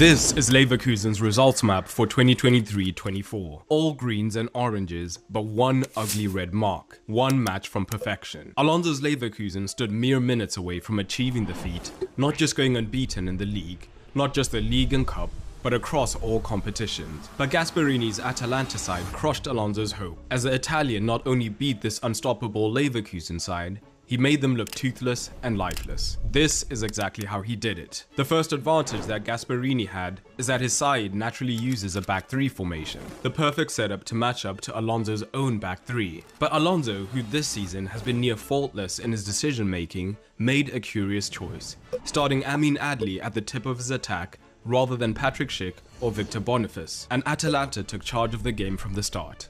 This is Leverkusen's results map for 2023-24. All greens and oranges, but one ugly red mark. One match from perfection. Alonso's Leverkusen stood mere minutes away from achieving the feat, not just going unbeaten in the league, not just the league and cup, but across all competitions. But Gasperini's Atalanta side crushed Alonso's hope, as the Italian not only beat this unstoppable Leverkusen side, he made them look toothless and lifeless. This is exactly how he did it. The first advantage that Gasperini had is that his side naturally uses a back three formation, the perfect setup to match up to Alonso's own back three. But Alonso, who this season has been near faultless in his decision making, made a curious choice, starting Amin Adli at the tip of his attack rather than Patrick Schick or Victor Boniface, and Atalanta took charge of the game from the start.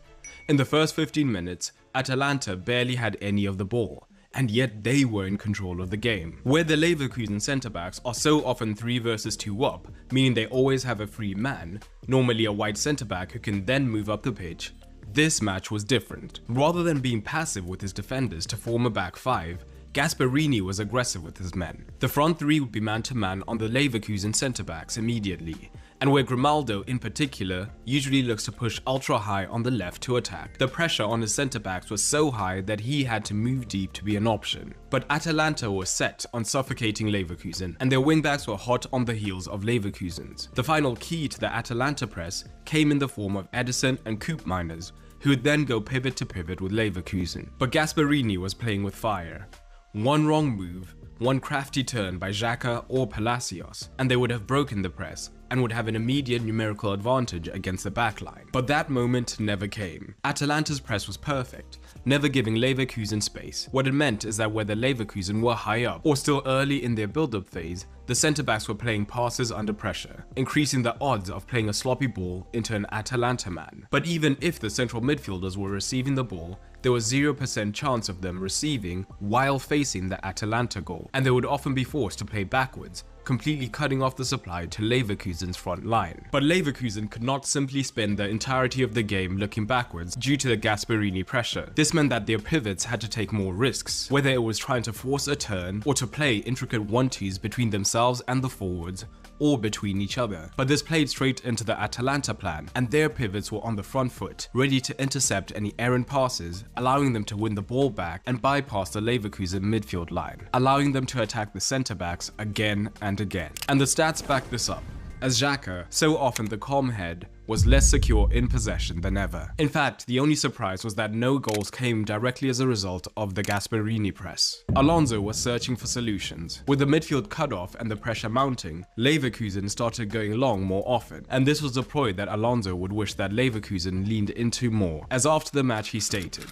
In the first 15 minutes, Atalanta barely had any of the ball, and yet they were in control of the game. Where the Leverkusen centre-backs are so often 3 versus 2 up, meaning they always have a free man, normally a wide centre-back who can then move up the pitch, this match was different. Rather than being passive with his defenders to form a back 5, Gasperini was aggressive with his men. The front 3 would be man-to-man on the Leverkusen centre-backs immediately, and where Grimaldo in particular usually looks to push ultra high on the left to attack. The pressure on his centre-backs was so high that he had to move deep to be an option. But Atalanta was set on suffocating Leverkusen, and their wingbacks were hot on the heels of Leverkusen's. The final key to the Atalanta press came in the form of Edison and Koopmeiners, who would then go pivot to pivot with Leverkusen. But Gasperini was playing with fire. One wrong move, one crafty turn by Xhaka or Palacios, and they would have broken the press and would have an immediate numerical advantage against the backline. But that moment never came. Atalanta's press was perfect, never giving Leverkusen space. What it meant is that whether Leverkusen were high up or still early in their build-up phase, the centre-backs were playing passes under pressure, increasing the odds of playing a sloppy ball into an Atalanta man. But even if the central midfielders were receiving the ball, there was 0% chance of them receiving while facing the Atalanta goal, and they would often be forced to play backwards, completely cutting off the supply to Leverkusen's front line. But Leverkusen could not simply spend the entirety of the game looking backwards due to the Gasperini pressure. This meant that their pivots had to take more risks, whether it was trying to force a turn or to play intricate 1-2s between themselves and the forwards, or between each other. But this played straight into the Atalanta plan, and their pivots were on the front foot, ready to intercept any errant passes, allowing them to win the ball back and bypass the Leverkusen midfield line, allowing them to attack the centre-backs again and again. And the stats back this up, as Xhaka, so often the calm head, was less secure in possession than ever. In fact, the only surprise was that no goals came directly as a result of the Gasperini press. Alonso was searching for solutions. With the midfield cut off and the pressure mounting, Leverkusen started going long more often, and this was a ploy that Alonso would wish that Leverkusen leaned into more, as after the match he stated.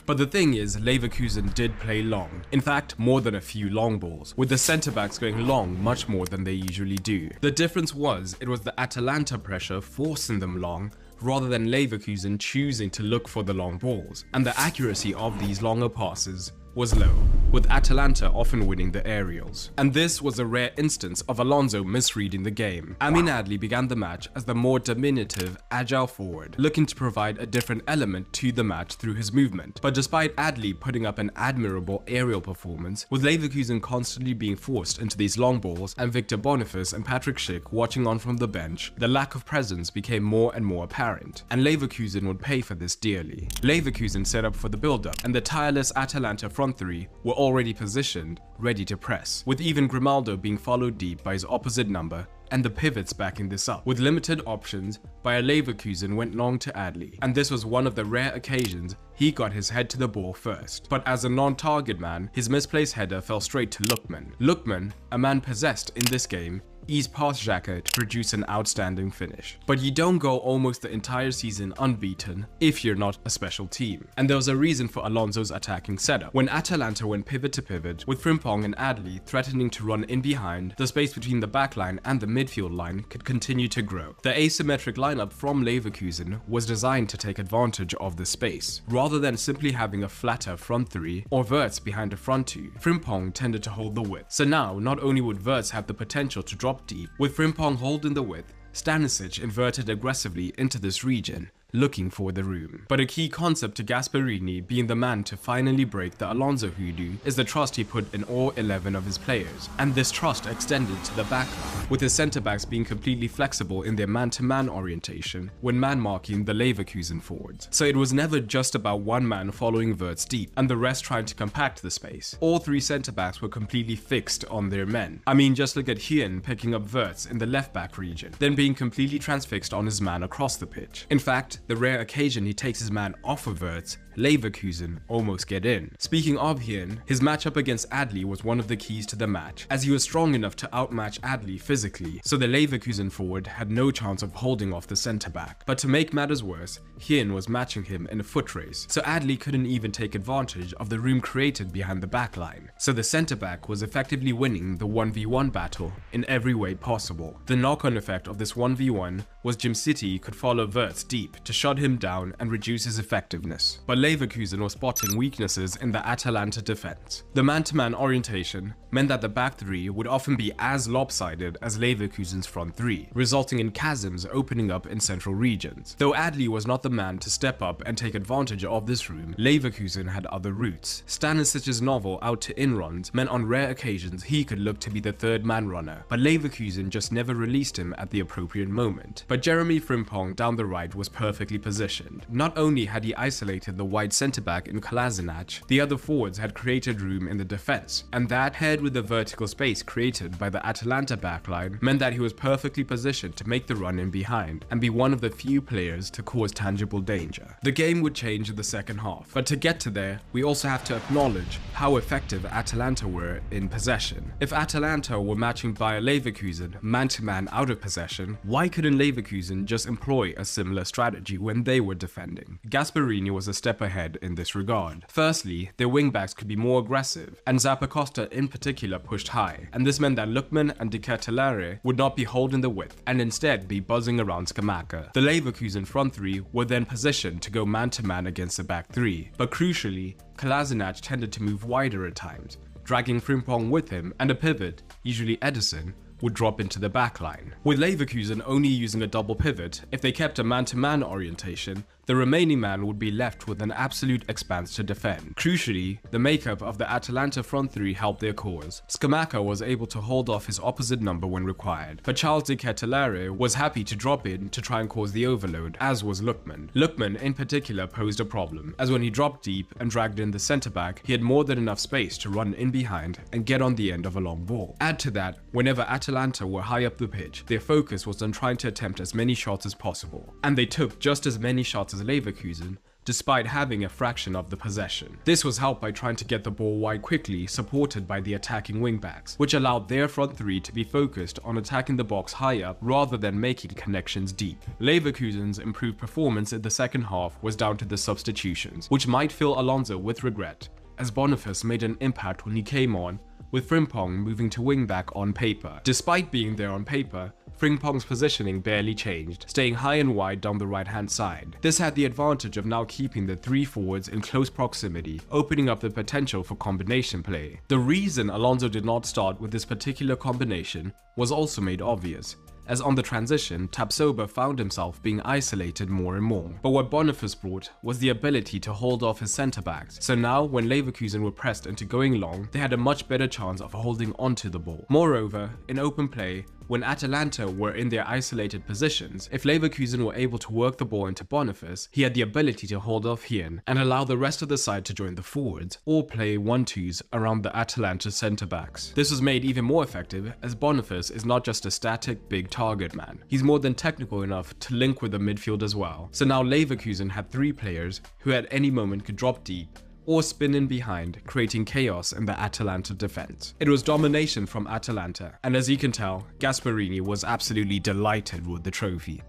But the thing is, Leverkusen did play long. In fact, more than a few long balls, with the centre-backs going long much more than they usually do. The difference was, it was the Atalanta pressure forcing them long, rather than Leverkusen choosing to look for the long balls, and the accuracy of these longer passes was low, with Atalanta often winning the aerials. And this was a rare instance of Alonso misreading the game. Amin Adli began the match as the more diminutive, agile forward, looking to provide a different element to the match through his movement. But despite Adli putting up an admirable aerial performance, with Leverkusen constantly being forced into these long balls and Victor Boniface and Patrick Schick watching on from the bench, the lack of presence became more and more apparent, and Leverkusen would pay for this dearly. Leverkusen set up for the build-up, and the tireless Atalanta front 3 were already positioned, ready to press, with even Grimaldo being followed deep by his opposite number, and the pivots backing this up. With limited options, Bayer Leverkusen went long to Adli, and this was one of the rare occasions he got his head to the ball first. But as a non-target man, his misplaced header fell straight to Lookman. Lookman, a man possessed in this game, eased past Xhaka to produce an outstanding finish. But you don't go almost the entire season unbeaten if you're not a special team. And there was a reason for Alonso's attacking setup. When Atalanta went pivot to pivot, with Frimpong and Adli threatening to run in behind, the space between the backline and the midfield line could continue to grow. The asymmetric lineup from Leverkusen was designed to take advantage of this space. Rather than simply having a flatter front 3 or Wirtz behind a front 2, Frimpong tended to hold the width. So now, not only would Wirtz have the potential to drop deep, with Frimpong holding the width, Stanisic inverted aggressively into this region, looking for the room. But a key concept to Gasperini being the man to finally break the Alonso hoodoo is the trust he put in all 11 of his players, and this trust extended to the backline, with his centre-backs being completely flexible in their man-to-man orientation when man-marking the Leverkusen forwards. So it was never just about one man following Wirtz deep and the rest trying to compact the space. All three centre-backs were completely fixed on their men. I mean, just look at Hien picking up Wirtz in the left-back region, then being completely transfixed on his man across the pitch. In fact, the rare occasion he takes his man off of Wirtz, Leverkusen almost get in. Speaking of Hien, his matchup against Adli was one of the keys to the match, as he was strong enough to outmatch Adli physically, so the Leverkusen forward had no chance of holding off the centre-back. But to make matters worse, Hien was matching him in a foot race, so Adli couldn't even take advantage of the room created behind the backline. So the centre-back was effectively winning the 1v1 battle in every way possible. The knock-on effect of this 1v1 was Jim City could follow Wirtz deep to shut him down and reduce his effectiveness. But Leverkusen was spotting weaknesses in the Atalanta defense. The man-to-man orientation meant that the back three would often be as lopsided as Leverkusen's front three, resulting in chasms opening up in central regions. Though Adli was not the man to step up and take advantage of this room, Leverkusen had other routes. Stanisic's novel out to in runs meant on rare occasions he could look to be the third man runner, but Leverkusen just never released him at the appropriate moment. But Jeremy Frimpong down the right was perfectly positioned. Not only had he isolated the wide centre-back in Kolasinac, the other forwards had created room in the defence, and that paired with the vertical space created by the Atalanta backline meant that he was perfectly positioned to make the run in behind and be one of the few players to cause tangible danger. The game would change in the second half, but to get to there, we also have to acknowledge how effective Atalanta were in possession. If Atalanta were matching Bayer Leverkusen man-to-man out of possession, why couldn't Leverkusen just employ a similar strategy when they were defending? Gasperini was a step ahead in this regard. Firstly, their wingbacks could be more aggressive, and Zappacosta in particular pushed high, and this meant that Lookman and De Ketelaere would not be holding the width and instead be buzzing around Scamacca. The Leverkusen front three were then positioned to go man-to-man against the back three, but crucially, Kolasinac tended to move wider at times, dragging Frimpong with him, and a pivot, usually Edison, would drop into the backline. With Leverkusen only using a double pivot, if they kept a man-to-man orientation, the remaining man would be left with an absolute expanse to defend. Crucially, the makeup of the Atalanta front three helped their cause. Scamacca was able to hold off his opposite number when required, but Charles De Ketelaere was happy to drop in to try and cause the overload, as was Lookman. Lookman in particular posed a problem, as when he dropped deep and dragged in the centre-back, he had more than enough space to run in behind and get on the end of a long ball. Add to that, whenever Atalanta were high up the pitch, their focus was on trying to attempt as many shots as possible, and they took just as many shots as Leverkusen, despite having a fraction of the possession. This was helped by trying to get the ball wide quickly, supported by the attacking wingbacks, which allowed their front three to be focused on attacking the box high up rather than making connections deep. Leverkusen's improved performance in the second half was down to the substitutions, which might fill Alonso with regret, as Boniface made an impact when he came on, with Frimpong moving to wingback on paper. Despite being there on paper, Frimpong's positioning barely changed, staying high and wide down the right-hand side. This had the advantage of now keeping the three forwards in close proximity, opening up the potential for combination play. The reason Alonso did not start with this particular combination was also made obvious, as on the transition, Tapsoba found himself being isolated more and more. But what Boniface brought was the ability to hold off his centre-backs, so now when Leverkusen were pressed into going long, they had a much better chance of holding onto the ball. Moreover, in open play, when Atalanta were in their isolated positions, if Leverkusen were able to work the ball into Boniface, he had the ability to hold off Hien and allow the rest of the side to join the forwards, or play 1-2s around the Atalanta centre-backs. This was made even more effective as Boniface is not just a static big target man. He's more than technical enough to link with the midfield as well. So now Leverkusen had three players who at any moment could drop deep or spin in behind, creating chaos in the Atalanta defense. It was domination from Atalanta, and as you can tell, Gasperini was absolutely delighted with the trophy.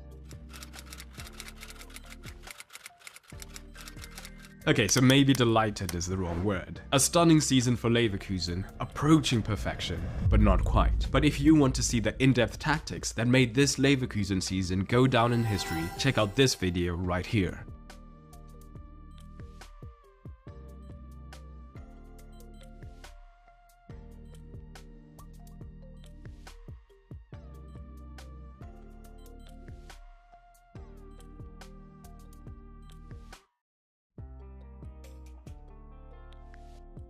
Okay, so maybe delighted is the wrong word. A stunning season for Leverkusen, approaching perfection, but not quite. But if you want to see the in-depth tactics that made this Leverkusen season go down in history, check out this video right here.